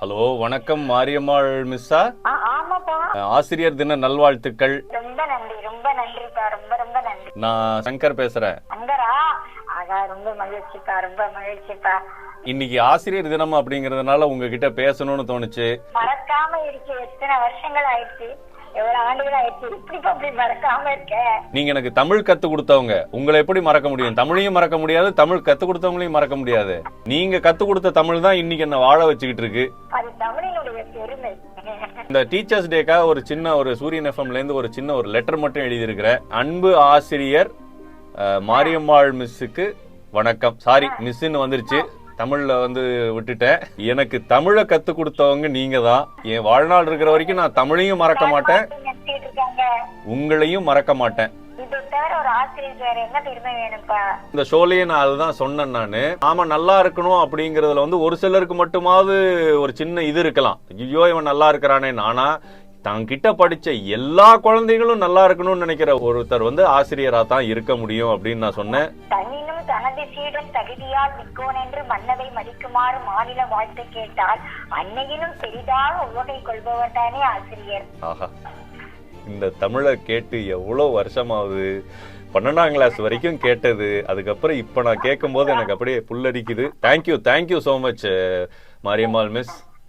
Hello, வணக்கம் மாரியம்மாள் மிஸ்ஸா? ஆமாப்பா. ஆசிரியர் தின நல்வாழ்த்துக்கள். ரொம்ப நன்றி, ரொம்ப நன்றிப்பா, ரொம்ப ரொம்ப நன்றி. நான் சங்கர் பேசுறேன். அங்கரா? ஆகா, ரொம்ப மகிழ்ச்சிப்பா, ரொம்ப மகிழ்ச்சிப்பா. இன்னைக்கு ஆசிரியர் தினம் அப்படிங்கறதுனால உங்ககிட்ட பேசணும்னு தோணுச்சு. மறக்காம இருக்கு. எத்தனை வருஷங்கள் ஆயிடுச்சு, எவ்வளவு ஆண்டுகள் ஆயிடுச்சு, இப்படி அப்படி மறக்காம இருக்க. நீங்க எனக்கு தமிழ் கத்து கொடுத்தவங்க, உங்களை எப்படி மறக்க முடியும்? தமிழையும் மறக்க முடியாது, தமிழ் கத்து கொடுத்தவங்களையும் மறக்க முடியாது. நீங்க கத்து கொடுத்த தமிழ் தான் இன்னைக்கு என்ன வாழ வச்சுக்கிட்டு இருக்கு. அது தமிழினுடைய பெருமை. இந்த டீச்சர்ஸ் டேக்காக ஒரு சூரியன் எஃப்எம்ல இருந்து ஒரு சின்ன லெட்டர் மட்டும் எழுதியிருக்கிறேன். அன்பு ஆசிரியர் மாரியம்மாள் மிஸ்ஸுக்கு வணக்கம். சாரி, மிஸ்ன்னு வந்துருச்சு, தமிழ்ல விட்டுட்டேன். எனக்கு தமிழை கத்து கொடுத்தவங்க நீங்க தான். என் வாழ்நாள் இருக்கிற வரைக்கும் நான் தமிழையும் மறக்க மாட்டேன், உங்களையும் மறக்க மாட்டேன். இந்த ஷோலயே நான் அதுதான் சொன்னேன். நாம நல்லா இருக்கணும் அப்படிங்கறதுல ஒரு சிலருக்கு மட்டுமாவது ஒரு சின்ன இது இருக்கலாம். ஐயோ, இவன் நல்லா இருக்கிறானே. நானா தங்கிட்ட படிச்ச எல்லா குழந்தைகளும் நல்லா இருக்கணும்னு நினைக்கிற ஒருத்தர் ஆசிரியரா தான் இருக்க முடியும் அப்படின்னு நான் சொன்னேன். தனது சீடன் தகுதியால் மிக்கோன் என்று மன்னதை மதிக்குமாறு மாநில வாழ்த்து கேட்டால் அன்னையிலும் பெரிதாக உவகை கொள்பவர் தானே ஆசிரியர். ஆஹா, இந்த தமிழை கேட்டு எவ்வளவு வருஷமாவது. 12ஆம் கிளாஸ் வரைக்கும் கேட்டது. அதுக்கப்புறம் இப்ப நான் கேட்கும் போது எனக்கு அப்படியே புல்லரிக்குது. Thank you so much Mariyammal miss.